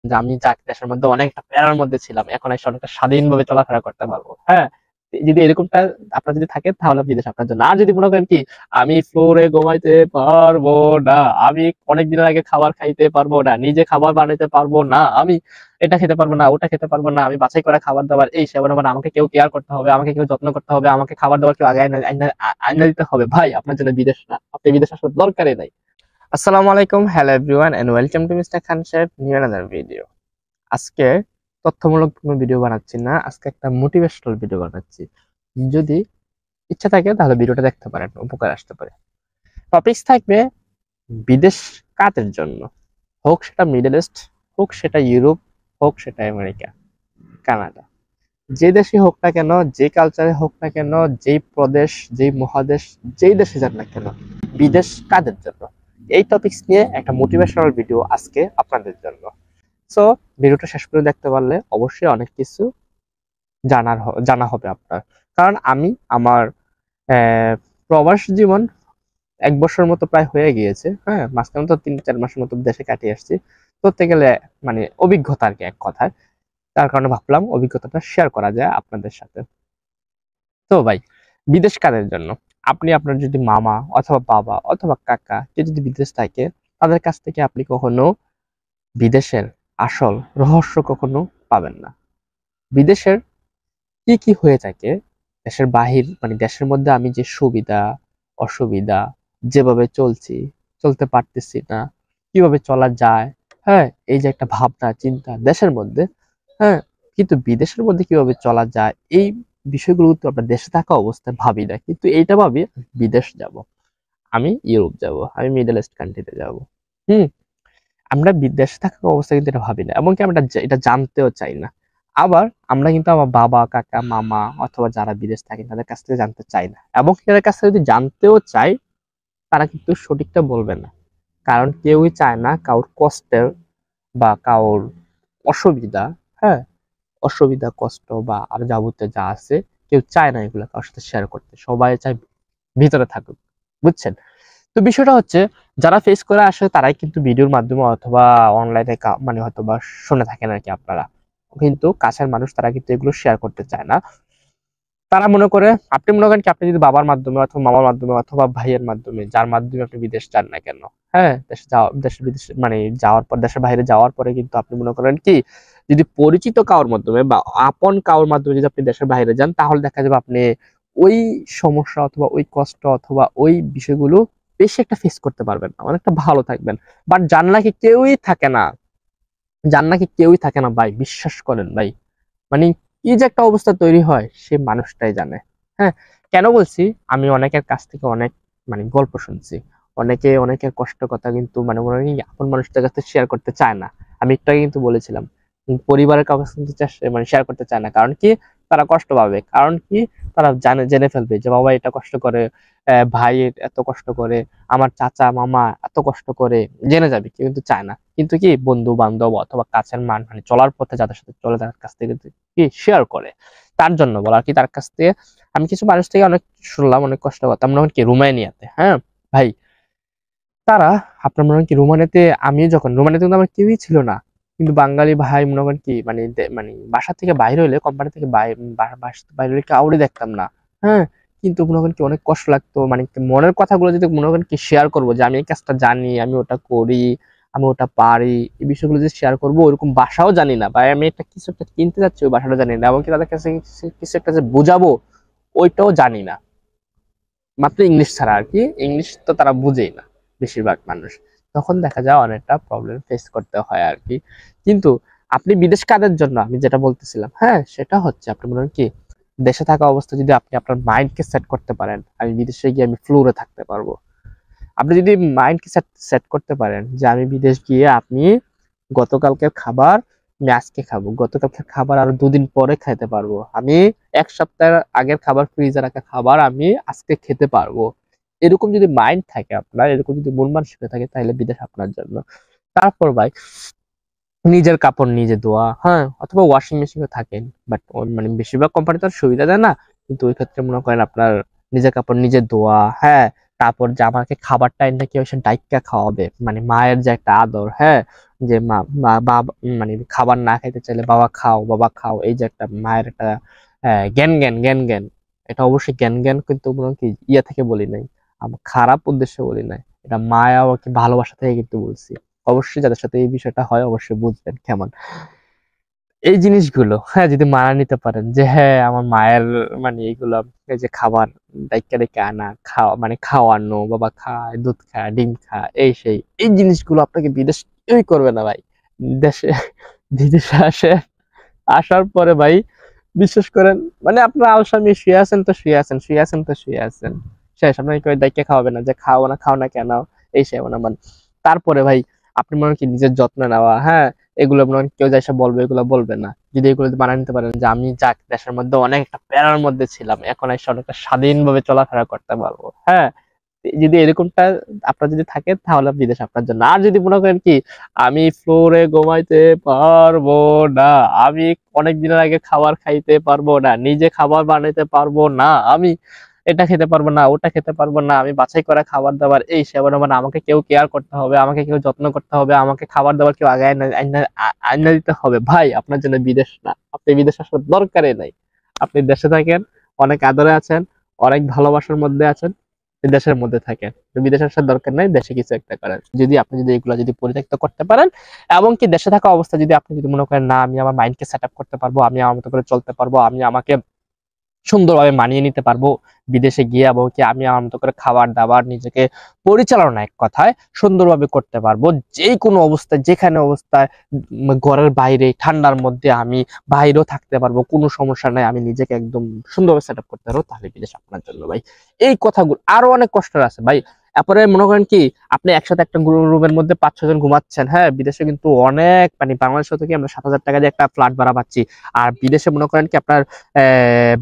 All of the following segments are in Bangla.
যে আমি দেশের মধ্যে অনেকটা প্যারার মধ্যে ছিলাম, এখন এসে অনেকটা স্বাধীনভাবে চলাফেরা করতে পারবো। হ্যাঁ, যদি এরকমটা আপনার যদি থাকে তাহলে বিদেশ আপনার জন্য। আর যদি মনে করেন কি আমি ফ্লোরে ঘুমাইতে পারবো না, আমি অনেক দিনের আগে খাবার খাইতে পারবো না, নিজে খাবার বানাইতে পারবো না, আমি এটা খেতে পারবো না, ওটা খেতে পারবো না, আমি বাছাই করা খাবার দাবার এই সেবন, মানে আমাকে কেউ কেয়ার করতে হবে, আমাকে কেউ যত্ন করতে হবে, আমাকে খাবার দাবার কেউ আগে আইনা দিতে হবে, ভাই আপনার জন্য বিদেশ না, আপনি বিদেশ আসার দরকারই নাই। আসসালামু আলাইকুম, hello everyone and welcome to Mister Khan সাহেব নিউ অ্যানাদার ভিডিও। আজকে তথ্যমূলক কোনো ভিডিও বানাচ্ছি না, আজকে একটা মোটিভেশনাল ভিডিও বানাচ্ছি। যদি ইচ্ছা থাকে তাহলে ভিডিওটা দেখতে পারেন, উপকার আসতে পারে। টপিকস থাকবে বিদেশ কাদের জন্য, হোক সেটা মিডল ইস্ট, হোক সেটা ইউরোপ, হোক সেটা আমেরিকা, কানাডা, যে দেশে হোক না কেন, যে কালচারে হোক না কেন, যেই প্রদেশ, যেই মহাদেশ, যেই দেশে যান না কেন, বিদেশ কাদের জন্য, এই টপিকস নিয়ে একটা মোটিভেশনাল ভিডিও আজকে আপনাদের জন্য। সো ভিডিওটা শেষ করে দেখতে পারলে অবশ্যই অনেক কিছু জানা হবে আপনার। কারণ আমি আমার প্রবাস জীবন 1 বছর মতো প্রায় হয়ে গিয়েছে। হ্যাঁ, মাঝখানে তো 3-4 মাসের মতো দেশে কাটিয়ে আসছি। ধরতে গেলে মানে অভিজ্ঞতা আর কি, এক কথায়। তার কারণে ভাবলাম অভিজ্ঞতাটা শেয়ার করা যায় আপনাদের সাথে। তো ভাই, বিদেশ কাদের জন্য? আপনি আপনার যদি মামা অথবা বাবা অথবা কাকা কেউ যদি বিদেশ থাকে, তাদের কাছ থেকে আপনি কখনো বিদেশের আসল রহস্য কখনো পাবেন না। বিদেশের কি কি হয়ে থাকে, দেশের বাহির মানে দেশের মধ্যে আমি যে সুবিধা অসুবিধা, যেভাবে চলছি, চলতে পারতেছি না, কিভাবে চলা যায়, হ্যাঁ, এই যে একটা ভাবনা চিন্তা দেশের মধ্যে, হ্যাঁ, কিন্তু বিদেশের মধ্যে কিভাবে চলা যায়, এই বিষয়গুলো তো আমরা দেশে থাকা অবস্থায় ভাবি না, কিন্তু এইটা ভাবি বিদেশ যাব, আমি ইউরোপ যাব, আমি মিডল ইস্ট কান্ট্রিতে যাব। হুম, আমরা বিদেশে থাকা অবস্থায় কিন্তু এটা ভাবি না, এমনকি আমরা এটা জানতেও চাই না। আবার আমরা কিন্তু আমার বাবা কাকা মামা অথবা যারা বিদেশ থাকে তাদের কাছ থেকে জানতে চাই না, এবং তাদের কাছ থেকে যদি জানতেও চাই তারা কিন্তু সঠিকটা বলবে না। কারণ কেউই চায় না কারোর কষ্টের বা কারোর অসুবিধা, হ্যাঁ, অসুবিধা কষ্ট বা আর যাবতীয় যা আছে, কেউ চায় না এগুলো কারোর সাথে শেয়ার করতে, সবাই চায় ভিতরে থাকুক। বুঝছেন? তো বিষয়টা হচ্ছে, যারা ফেস করে আসে তারাই কিন্তু ভিডিওর মাধ্যমে অথবা অনলাইনে মানে হয়তো বা শুনে থাকেন আর কি আপনারা, কিন্তু কাছের মানুষ তারা কিন্তু এগুলো শেয়ার করতে চায় না। তারা মনে করে, আপনি মনে করেন কি আপনি যদি বাবার মাধ্যমে অথবা মামার মাধ্যমে অথবা ভাইয়ের মাধ্যমে, যার মাধ্যমে আপনি বিদেশ যান না কেন, হ্যাঁ, দেশে যাওয়া, দেশে বিদেশে মানে যাওয়ার পর, দেশের বাইরে যাওয়ার পরে কিন্তু আপনি মনে করেন কি, যদি পরিচিত কারোর মাধ্যমে বা আপন কারোর মাধ্যমে যদি আপনি দেশের বাইরে যান, তাহলে দেখা যাবে আপনি ওই সমস্যা অথবা ওই কষ্ট অথবা ওই বিষয়গুলো বেশি একটা ফেস করতে পারবেন না, অনেকটা ভালো থাকবেন। বাট যার নাকি কেউই থাকে না, যার নাকি কেউই থাকে না ভাই, বিশ্বাস করেন ভাই, মানে কি যে একটা অবস্থা তৈরি হয় সে মানুষটাই জানে। হ্যাঁ, কেন বলছি, আমি অনেকের কাছ থেকে অনেক মানে গল্প শুনছি, অনেকে অনেকের কষ্ট কথা কিন্তু মানে মনে হয় আপন মানুষদের কাছে শেয়ার করতে চায় না। আমি একটু আগে কিন্তু বলেছিলাম, পরিবারের কাছে কিন্তু মানে শেয়ার করতে চায় না, কারণ কি, তারা কষ্ট পাবে, কারণ কি, তারা জেনে ফেলবে যে বাবা এটা কষ্ট করে, ভাই এত কষ্ট করে, আমার চাচা মামা এত কষ্ট করে, জেনে যাবে, কেউ কিন্তু চায় না। কিন্তু কি, বন্ধু বান্ধব অথবা কাছের মানে চলার পথে যাদের সাথে চলে তাদের কাছ থেকে কি শেয়ার করে। তার জন্য বলা কি, তার কাছ থেকে আমি কিছু মানুষ থেকে অনেক শুনলাম, অনেক কষ্ট করতাম, মনে হয় কি রোমানিয়াতে, হ্যাঁ ভাই, তারা আপনার মনে হয় কি রোমানিয়াতে, আমি যখন রোমানিয়াতে কিন্তু আমার কেউই ছিল না, কিন্তু বাঙালি ভাই মনে করেন কি মানে মানে বাসা থেকে বাইরে হইলে, কোম্পানি থেকে বাইরে হইলে কাউরে দেখতাম না। হ্যাঁ, কিন্তু মনে করেন কি অনেক কষ্ট লাগতো, মানে মনের কথাগুলো যদি মনে করেন কি শেয়ার করবো, যে আমি এই কাজটা জানি, আমি ওটা করি, আমি ওটা পারি, এই বিষয়গুলো যে শেয়ার করবো, ওইরকম ভাষাও জানি না, বা আমি একটা কিছু একটা কিনতে যাচ্ছি ওই ভাষাটা জানি না, এমনকি তাদের কাছে কিছু একটা যে বোঝাবো ওইটাও জানি না, মাত্র ইংলিশ ছাড়া আর কি, ইংলিশ তো তারা বুঝেই না বেশিরভাগ মানুষ। তখন দেখা যায় অনেকটা প্রবলেম ফেস করতে হয় আর কি। কিন্তু আপনি বিদেশ কাদের জন্য, আমি যেটা বলতেছিলাম, হ্যাঁ, সেটা হচ্ছে আপনি মনে করেন কি, দেশে থাকা অবস্থা যদি আপনি আপনার মাইন্ডকে সেট করতে পারেন, আমি বিদেশে গিয়ে আমি ফ্লোরে থাকতে পারবো, আপনি যদি মাইন্ডকে সেট সেট করতে পারেন যে আমি বিদেশ গিয়ে আপনি গতকালকের খাবার আমি আজকে খাবো, গতকালকের খাবার আরো 2 দিন পরে খাইতে পারবো, আমি 1 সপ্তাহ আগের খাবার, ফ্রিজে রাখা খাবার আমি আজকে খেতে পারবো, এরকম যদি মাইন্ড থাকে আপনার, এরকম যদি মন মানসিকতা থাকে, তাহলে বিদেশ আপনার জন্য। তারপর ভাই, নিজের কাপড় নিজে ধোয়া, হ্যাঁ, অথবা ওয়াশিং মেশিনও থাকেন, বাট মানে বেশিরভাগ কোম্পানি তো আর সুবিধা দেয় না, কিন্তু ওই ক্ষেত্রে মনে করেন আপনার নিজের কাপড় নিজে ধোয়া, হ্যাঁ, তারপর যে আমাকে খাবারটা এনে কেউ এসে ডাইক্কা খাওয়াবে, মানে মায়ের যে একটা আদর, হ্যাঁ, যে বাবা, মানে খাবার না খাইতে চাইলে বাবা খাও, বাবা খাও, এই যে একটা মায়ের একটা জ্ঞান জ্ঞান জ্ঞান জ্ঞান, এটা অবশ্যই জ্ঞান জ্ঞান, কিন্তু কোনো কি ইয়ে থেকে বলি নাই, আমার খারাপ উদ্দেশ্যে বলি নাই, এটা মায়া ও কি ভালোবাসা থেকে কিন্তু বলছি। অবশ্যই যাদের সাথে এই বিষয়টা হয় অবশ্যই বুঝবেন কেমন এই জিনিসগুলো। হ্যাঁ, যদি মানা নিতে পারেন যে হ্যাঁ আমার মায়ের, মানে এইগুলো, এই যে খাবার ডাইকা ডাইকা আনা, খাওয়া মানে খাওয়ানো, বাবা খায়, দুধ খায়, ডিম খায়, এই সেই, এই জিনিসগুলো আপনাকে বিদেশ কেউই করবে না ভাই। দেশে বিদেশে আসার পরে ভাই বিশ্বাস করেন, মানে আপনার আলসামি শুয়ে আছেন তো শুয়ে আছেন, শুয়ে আছেন তো শুয়ে আছেন, শেষ। আপনাকে কেউ ডাইকা খাওয়াবে না যে খাও না, খাও না কেন, এই সে মানে মানে তারপরে ভাই আপনি মনে হয় কি নিজের যত্ন নেওয়া, হ্যাঁ, এগুলো মনে হয় কেউ যাই বলবে, এগুলো বলবে না। যদি এগুলো বানিয়ে নিতে পারেন যে আমি যাক দেশের মধ্যে অনেক একটা প্যারার মধ্যে ছিলাম, এখন এসে অনেকটা স্বাধীনভাবে চলাফেরা করতে পারবো, হ্যাঁ, যদি এরকমটা আপনার যদি থাকে তাহলে বিদেশ আপনার জন্য। আর যদি মনে করেন কি আমি ফ্লোরে ঘুমাইতে পারবো না, আমি অনেক দিনের আগে খাবার খাইতে পারবো না, নিজে খাবার বানাইতে পারবো না, আমি এটা খেতে পারবো না, ওটা খেতে পারবো না, আমি বাছাই করা খাবার দাবার এই সেবা, মানে আমাকে কেউ কেয়ার করতে হবে, আমাকে কেউ যত্ন করতে হবে, আমাকে খাবার দাবার কেউ আগে আইনা দিতে হবে, ভাই আপনার জন্য বিদেশ না। আপনি বিদেশ আসার দরকারই নাই, আপনি দেশে থাকেন, অনেক আদরে আছেন, অনেক ভালোবাসার মধ্যে আছেন, দেশের মধ্যে থাকেন, বিদেশে আসার দরকার নাই, দেশে কিছু একটা করেন। যদি আপনি যদি এগুলো যদি পরিত্যক্ত করতে পারেন, এবং কি দেশে থাকা অবস্থা যদি আপনি যদি মনে করেন না আমি আমার মাইন্ডকে সেট আপ করতে পারবো, আমি আমার মতো করে চলতে পারবো, আমি আমাকে সুন্দরভাবে মানিয়ে নিতে পারবো বিদেশে গিয়ে, এবং কি আমি আমার মতো করে খাবার দাবার নিজেকে পরিচালনা এক কথায় সুন্দরভাবে করতে পারবো, যে কোনো অবস্থায় যেখানে অবস্থায়, ঘরের বাইরে ঠান্ডার মধ্যে আমি বাইরেও থাকতে পারবো, কোনো সমস্যা নাই, আমি নিজেকে একদম সুন্দরভাবে সেট আপ করতে পারবো, তাহলে বিদেশ আপনার জন্য ভাই। এই কথাগুলো আরো অনেক কষ্টের আছে ভাই। তারপরে মনে করেন কি আপনি একসাথে একটা রুমের মধ্যে 5-6 জন ঘুমাচ্ছেন, হ্যাঁ, বিদেশে কিন্তু অনেক, মানে বাংলাদেশে থেকে আমরা 7,000 টাকা দিয়ে একটা ফ্ল্যাট ভাড়া পাচ্ছি, আর বিদেশে মনে করেন কি আপনার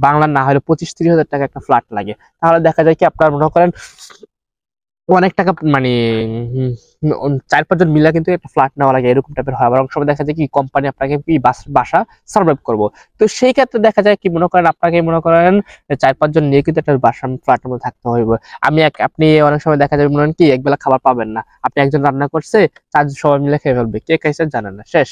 বাংলার না হলে 25-30 হাজার টাকা একটা ফ্ল্যাট লাগে, তাহলে দেখা যায় কি আপনার মনে করেন অনেক টাকা, মানে 4-5 জন মিলে কিন্তু একটা ফ্ল্যাট নেওয়া লাগে, এরকম টাইপের হয়। আবার অনেক সময় দেখা যায় কি কোম্পানি আপনাকে কি বাসা সার্ভাইভ করবো, তো সেই ক্ষেত্রে দেখা যায় কি মনে করেন আপনাকে মনে করেন 4-5 জন নিয়ে কিন্তু একটা বাসা ফ্ল্যাটের মধ্যে থাকতে হবে। আপনি অনেক সময় দেখা যাবে মনে করেন কি একবেলা খাবার পাবেন না, আপনি একজন রান্না করছে, 4 জন সবাই মিলে খেয়ে ফেলবে, কে খাইছে জানেন না, শেষ,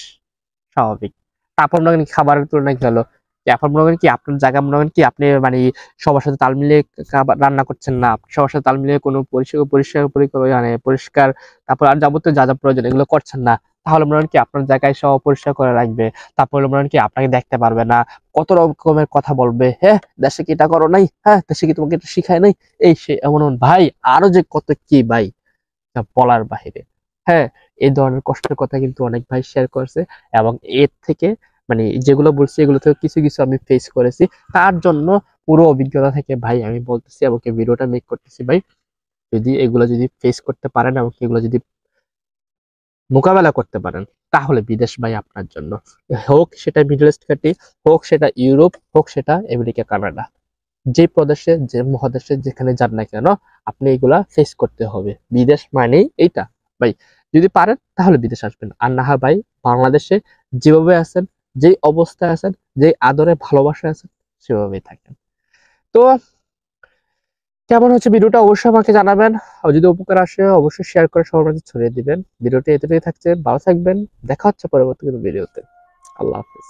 স্বাভাবিক। তারপর মনে করেন খাবারের তুলনায় গেল, এখন মনে করেন কি আপনার জায়গা মনে করেন কি আপনি মানে সবার সাথে তাল মিলিয়ে খাবার রান্না করছেন না, আপনি সবার সাথে তাল মিলিয়ে কোনো মানে পরিষ্কার, তারপর আর যাবতীয় যা যা প্রয়োজন এগুলো করছেন না, তাহলে মনে করেন কি আপনার জায়গায় সব পরিষ্কার করে রাখবে, তারপর মনে করেন কি আপনাকে দেখতে পারবে না, কত রকমের কথা বলবে, হ্যাঁ দেশে কি এটা করো নাই, হ্যাঁ দেশে কি তোমাকে এটা শিখায় নাই, এই সে এমন এমন ভাই, আরো যে কত কি ভাই, যা বলার বাহিরে। হ্যাঁ, এই ধরনের কষ্টের কথা কিন্তু অনেক ভাই শেয়ার করছে, এবং এর থেকে মানে যেগুলো বলছি এগুলো থেকে কিছু কিছু আমি ফেস করেছি, তার জন্য পুরো অভিজ্ঞতা থেকে ভাই আমি বলতেছি এবং ভিডিওটা মেক করতেছি ভাই। যদি এগুলো যদি ফেস করতে পারেন এবং এগুলো যদি মোকাবেলা করতে পারেন, তাহলে বিদেশ ভাই আপনার জন্য, হোক সেটা মিডল ইস্ট কান্ট্রি, হোক সেটা ইউরোপ, হোক সেটা আমেরিকা কানাডা, যে প্রদেশে যে মহাদেশে যেখানে যান না কেন, আপনি এগুলা ফেস করতে হবে। বিদেশ মানেই এইটা ভাই, যদি পারেন তাহলে বিদেশ আসবেন, আর না হয় ভাই বাংলাদেশে যেভাবে আছেন, যেই অবস্থায় আছেন, যেই আদরে ভালোবাসা আছেন, সেভাবেই থাকেন। তো কেমন হচ্ছে ভিডিওটা অবশ্যই আমাকে জানাবেন, আর যদি উপকার আসে অবশ্যই শেয়ার করে সবার মাঝে ছড়িয়ে দিবেন। ভিডিওটি এতটুকুই থাকছে, ভালো থাকবেন, দেখা হচ্ছে পরবর্তী কোনো ভিডিওতে। আল্লাহ হাফিজ।